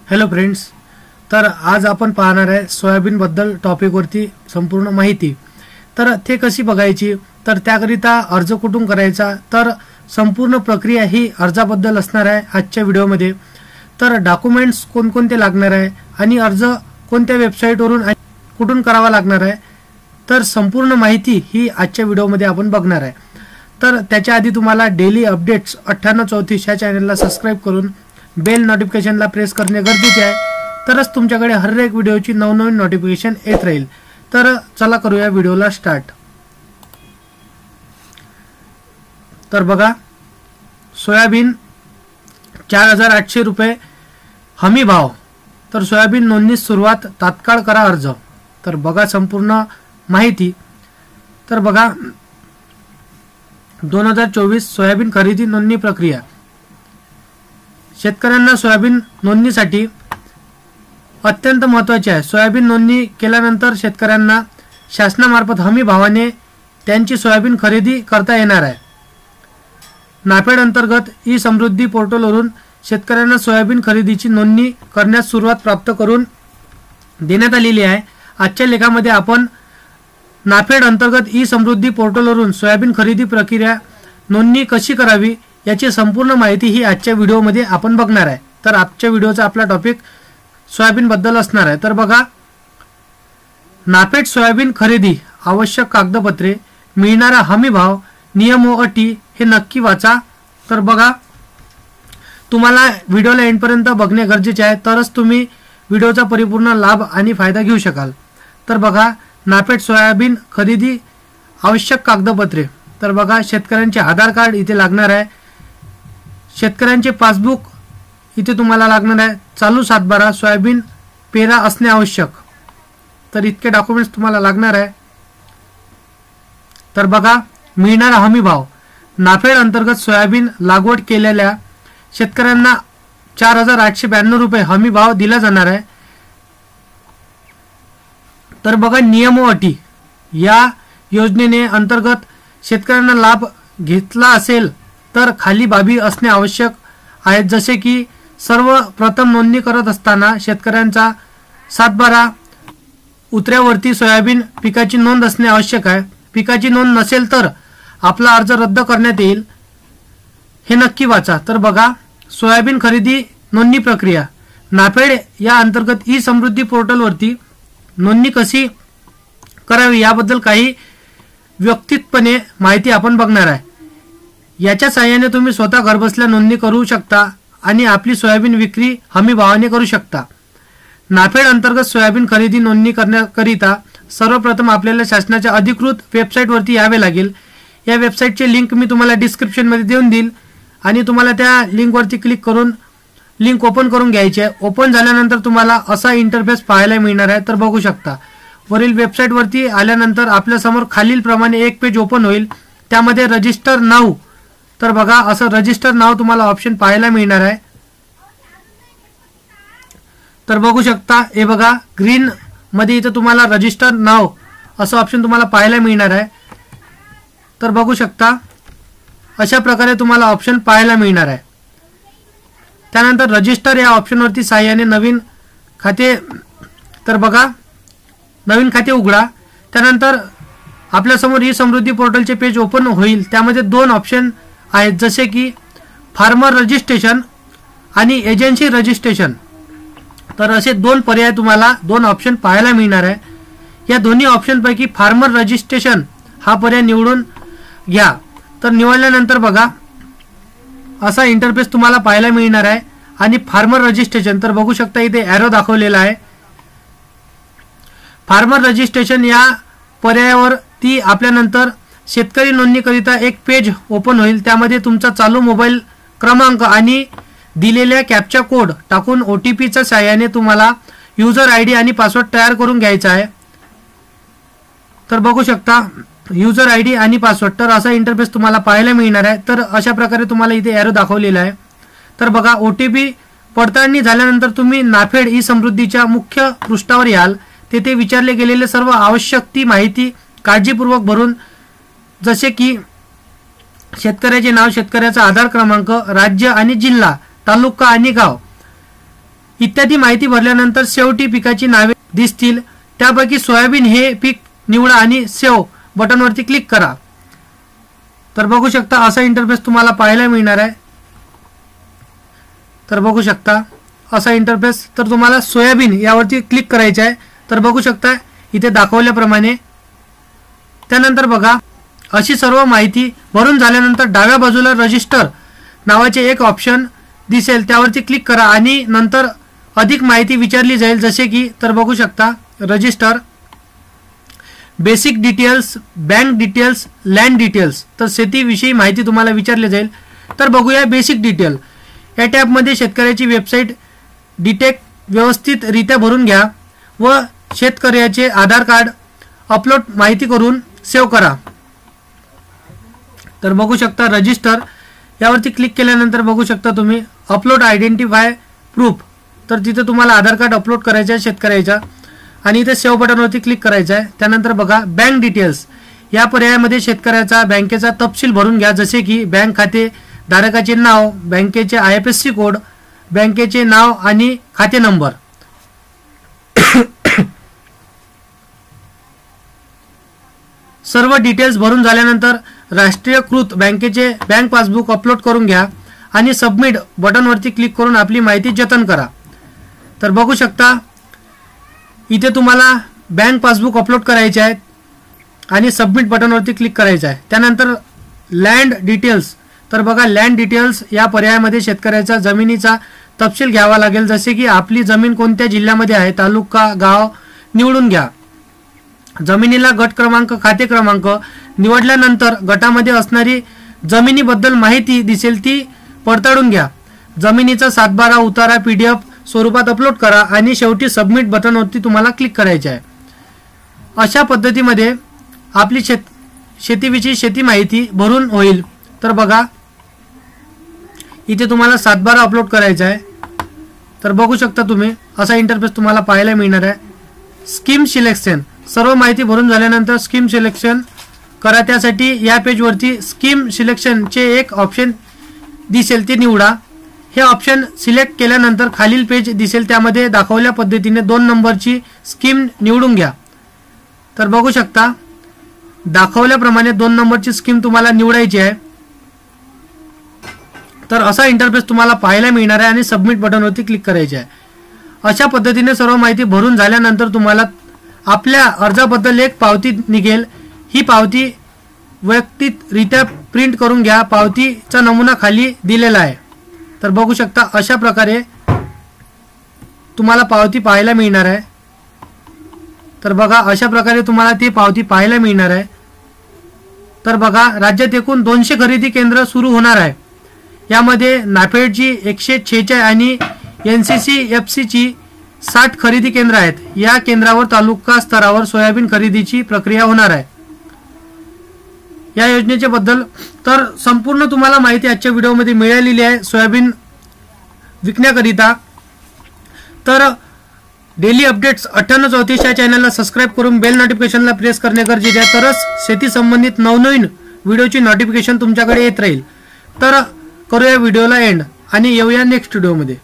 Hello friends, तर आज आपण पाहणार आहे सोयाबीन बद्दल टॉपिकवरती संपूर्ण माहिती। तर ते कशी बघायची, तर त्याकरिता अर्ज कुठून करायचा, तर संपूर्ण प्रक्रिया ही अर्जाबद्दल असणार आहे आजच्या व्हिडिओमध्ये। तर डॉक्युमेंट्स कोणकोणते लागणार आहे आणि अर्ज कोणत्या वेबसाईटवरून कुठून करावा लागणार आहे, तर संपूर्ण माहिती ही आजच्या व्हिडिओमध्ये आपण बघणार आहे। तर त्याच्या आधी तुम्हाला डेली अपडेट्स 9834 या चॅनलला सबस्क्राइब करून बेल नोटिफिकेशनला प्रेस करणे गरजेचे आहे, तरच तुमच्याकडे हर एक व्हिडिओची नवनवीन नोटिफिकेशन येत राहील। तर चला करूया व्हिडिओला स्टार्ट। तर बघा, सोयाबीन 4800 रुपये हमी भाव। तर सोयाबीन नोंदणी सुरुवात तात्काळ करा अर्ज। तर बघा संपूर्ण माहिती। तर बघा 2024 सोयाबीन खरेदी नोंदणी प्रक्रिया। शेतकऱ्यांना सोयाबीन नोंदणीसाठी अत्यंत महत्त्वाचे आहे। सोयाबीन नोंदणी केल्यानंतर शेतकऱ्यांना शासनामार्फत हमी भावाने त्यांची सोयाबीन खरेदी करता येणार आहे। नाफेड अंतर्गत ई समृद्धी पोर्टलवरून शेतकऱ्यांना सोयाबीन खरेदीची नोंदणी करण्यास सुरुवात प्राप्त करून देण्यात आलेली आहे। आजच्या लेखामध्ये आपण नाफेड अंतर्गत ई समृद्धी पोर्टलवरून सोयाबीन खरेदी प्रक्रिया नोंदणी कशी करावी याची संपूर्ण माहिती ही आजच्या व्हिडिओमध्ये आपण बघणार आहे। तर आजच्या व्हिडिओचा आपला टॉपिक सोयाबीन बद्दल असणार आहे। तर बघा, नाफेड सोयाबीन खरेदी आवश्यक कागदपत्रे, मिळणारा हमी भाव, नियम व अटी हे नक्की वाचा। तर बघा, तुम्हाला व्हिडिओला एंडपर्यंत बघणे गरजेचे आहे, तरच तुम्ही व्हिडिओचा परिपूर्ण लाभ आणि फायदा घेऊ शकाल। तर बघा, नाफेड सोयाबीन खरेदी आवश्यक कागदपत्रे। तर बघा, शेतकऱ्यांचे आधार कार्ड इथे लागणार आहे, शेतकऱ्यांचे पासबुक इथे तुम्हाला लागणार आहे, चालू सातबारा, सोयाबीन पेरा असणे आवश्यक। तर इतके डॉक्युमेंट्स तुम्हाला लागणार आहे। तर बघा, मिळणारा हमी भाव। नाफेड अंतर्गत सोयाबीन लागवड केलेल्या शेतकऱ्यांना 4892 रुपये हमी भाव दिला जाणार आहे। तर बघा, नियम व अटी। या योजनेने अंतर्गत शेतकऱ्यांना लाभ घेतला असेल तर खाली बाबी असणे आवश्यक आहेत, जसे की सर्वप्रथम नोंदणी करत असताना शेतकऱ्यांचा सातबारा उतऱ्यावरती सोयाबीन पिकाची नोंद असणे आवश्यक आहे। पिकाची नोंद नसेल तर आपला अर्ज रद्द करण्यात येईल, हे नक्की वाचा। तर बघा, सोयाबीन खरेदी नोंदणी प्रक्रिया। नाफेड या अंतर्गत ई समृद्धी पोर्टलवरती नोंदणी कशी करावी याबद्दल काही व्यवस्थितपणे माहिती आपण बघणार आहे। याच्या सहाय्याने तुम्ही स्वतः घरबसल्या नोंदणी करू शकता आणि आपली सोयाबीन विक्री हमी भावाने करू शकता। नाफेड अंतर्गत सोयाबीन खरेदी नोंदणी करण्याकरिता सर्वप्रथम आपल्याला शासनाच्या अधिकृत वेबसाईटवरती यावे लागेल। या वेबसाईटचे लिंक मी तुम्हाला डिस्क्रिप्शनमध्ये देऊन देईल आणि तुम्हाला त्या लिंकवरती क्लिक करून लिंक ओपन करून घ्यायची आहे। ओपन झाल्यानंतर तुम्हाला असा इंटरफेस पाहायला मिळणार आहे। तर बघू शकता, वरील वेबसाईटवरती आल्यानंतर आपल्यासमोर खालील प्रमाणे एक पेज ओपन होईल, त्यामध्ये रजिस्टर नाव। तर बघा, असं रजिस्टर नाव तुम्हाला ऑप्शन पाहायला मिळणार आहे। तर बघू शकता, हे बघा ग्रीन मध्ये इथं तुम्हाला रजिस्टर नाव असं ऑप्शन तुम्हाला पाहायला मिळणार आहे। तर बघू शकता, अशा प्रकारे तुम्हाला ऑप्शन पाहायला मिळणार आहे। त्यानंतर रजिस्टर या ऑप्शनवरती साहाय्याने नवीन खाते, तर बघा नवीन खाते उघडा। त्यानंतर आपल्यासमोर ई समृद्धी पोर्टलचे पेज ओपन होईल, त्यामध्ये दोन ऑप्शन आहेत, जसे की फार्मर रजिस्ट्रेशन आणि एजन्सी रजिस्ट्रेशन। तर असे दोन पर्याय तुम्हाला दोन ऑप्शन पाहायला मिळणार आहे। या दोन्ही ऑप्शनपैकी फार्मर रजिस्ट्रेशन हा पर्याय निवडून घ्या। तर निवडल्यानंतर बघा, असा इंटरफेस तुम्हाला पाहायला मिळणार आहे आणि फार्मर रजिस्ट्रेशन, तर बघू शकता इथे ॲरो दाखवलेला आहे। फार्मर रजिस्ट्रेशन या पर्यायावर ती आपल्यानंतर शेतकरी नोंदणीकरिता एक पेज ओपन होईल, त्यामध्ये तुमचा चालू मोबाईल क्रमांक आणि दिलेल्या कॅप्चा कोड टाकून OTPच्या सहाय्याने तुम्हाला युजर ID आणि पासवर्ड तयार करून घ्यायचा आहे। तर बघू शकता, युजर ID आणि पासवर्ड, तर असा इंटरफेस तुम्हाला पाहायला मिळणार आहे। तर अशा प्रकारे तुम्हाला इथे ॲरो दाखवलेला आहे। तर बघा, OTP पडताळणी झाल्यानंतर तुम्ही नाफेड ई समृद्धीच्या मुख्य पृष्ठावर याल। तेथे विचारले गेलेले सर्व आवश्यक ती माहिती काळजीपूर्वक भरून, जसे की शेतकऱ्याचे नाव, शेतकऱ्याचा आधार क्रमांक, राज्य आणि जिल्हा, तालुका आणि गाव, इत्यादी माहिती भरल्यानंतर शेवटी पिकाची नावे दिसतील. त्यापैकी सोयाबीन हे पीक निवडा आणि सेव्ह बटनवरती क्लिक करा. तर बघू शकता असा इंटरफेस तुम्हाला पाहायला मिळणार आहे. तर बघू शकता असा इंटरफेस. तर तुम्हाला सोयाबीन यावरती क्लिक करायचे आहे. तर बघू शकता इथे दाखवल्याप्रमाणे. त्यानंतर बघा अशी सर्व माहिती भरून झाल्यानंतर डाव्या बाजूला रजिस्टर नावाचे एक ऑप्शन दिसेल, त्यावरती क्लिक करा आणि नंतर अधिक माहिती विचारली जाईल. जसे की तर बघू शकता register, basic details, bank details, land details. तर शेतीविषयी माहिती तुम्हाला विचारली जाईल. तर बघूया बेसिक डिटेल. या टॅबमध्ये शेतकऱ्याची वेबसाईट डिटेक्ट व्यवस्थितरित्या भरून घ्या व शेतकऱ्याचे आधार कार्ड अपलोड माहिती करून सेव्ह करा. तर बघू शकता रजिस्टर यावरती क्लिक केल्यानंतर बघू शकता तुम्ही अपलोड आयडेंटिफाय प्रूफ. तर तिथे तुम्हाला आधार कार्ड अपलोड करायचं आहे शेतकऱ्याच्या आणि इथे सेव्ह बटनवरती क्लिक करायचं आहे. त्यानंतर बघा बँक डिटेल्स या पर्यायामध्ये शेतकऱ्याचा बँकेचा तपशील भरून घ्या. जसे की बँक खाते धारकाचे नाव, बँकेचे IFSC कोड, बँकेचे नाव आणि खाते नंबर. सर्व डिटेल्स भरून झाल्यानंतर राष्ट्रीयकृत बँकेचे बँक पासबुक अपलोड करून घ्या आणि सबमिट बटनवरती क्लिक करून आपली माहिती जतन करा. तर बघू शकता इथे तुम्हाला बँक पासबुक अपलोड करायचे आहे आणि सबमिट बटनवरती क्लिक करायचं आहे. त्यानंतर लँड डिटेल्स. तर बघा लँड डिटेल्स या पर्यायामध्ये शेतकऱ्याचा जमिनीचा तपशील घ्यावा लागेल. जसे की आपली जमीन कोणत्या जिल्ह्यामध्ये आहे, तालुका, गाव निवडून घ्या. जमिनीला गट क्रमांक, खाते क्रमांक निवडल्यानंतर गटामध्ये असणारी जमिनीबद्दल माहिती दिसेल ती पडताळून घ्या. जमिनीचा 7/12 उतारा PDF स्वरूपात अपलोड करा आणि शेवटी सबमिट बटनवरती तुम्हाला क्लिक करायचे आहे. अशा पद्धतीमध्ये आपली शेतीविषयी शेती माहिती भरून होईल. तर बघा इथे तुम्हाला 7/12 अपलोड करायचं आहे. तर बघू शकता तुम्ही असा इंटरफेस तुम्हाला पाहायला मिळणार आहे. Scheme selection. सर्व माहिती भरून झाल्यानंतर स्कीम सिलेक्शन करा. त्यासाठी या पेजवरती स्कीम सिलेक्शनचे एक ऑप्शन दिसेल ते निवडा. हे ऑप्शन सिलेक्ट केल्यानंतर खालील पेज दिसेल, त्यामध्ये दाखवल्या पद्धतीने 2 नंबरची स्कीम निवडून घ्या. तर बघू शकता दाखवल्याप्रमाणे 2 नंबरची स्कीम तुम्हाला निवडायची आहे. तर असा इंटरफेस तुम्हाला पाहायला मिळणार आहे आणि सबमिट बटनवरती क्लिक करायचे आहे. अशा पद्धतीने सर्व माहिती भरून झाल्यानंतर तुम्हाला आपल्या अर्जाबद्दल एक पावती निघेल. ही पावती वैयक्तिकरित्या प्रिंट करून घ्या. पावतीचा नमुना खाली दिलेला आहे. तर बघू शकता अशा प्रकारे तुम्हाला पावती पाहायला मिळणार आहे. तर बघा अशा प्रकारे तुम्हाला ती पावती पाहायला मिळणार आहे. तर बघा राज्यात एकूण 200 खरेदी केंद्र सुरू होणार आहे. यामध्ये नाफेडची 146 आणि NCCFCची 60 खरेदी केंद्र आहेत. या केंद्रावर तालुका स्तरावर सोयाबीन खरेदीची प्रक्रिया होणार आहे. या योजनेच्या बद्दल तर संपूर्ण तुम्हाला माहिती आजच्या व्हिडिओमध्ये मिळालेली आहे सोयाबीन विकण्याकरिता. तर डेली अपडेट्स 9834 या चॅनलला सबस्क्राईब करून बेल नोटिफिकेशनला प्रेस करणे गरजेचे आहे. तरच शेती संबंधित नवनवीन व्हिडिओची नोटिफिकेशन तुमच्याकडे येत राहील. तर करूया व्हिडिओला एंड आणि येऊया नेक्स्ट व्हिडिओमध्ये.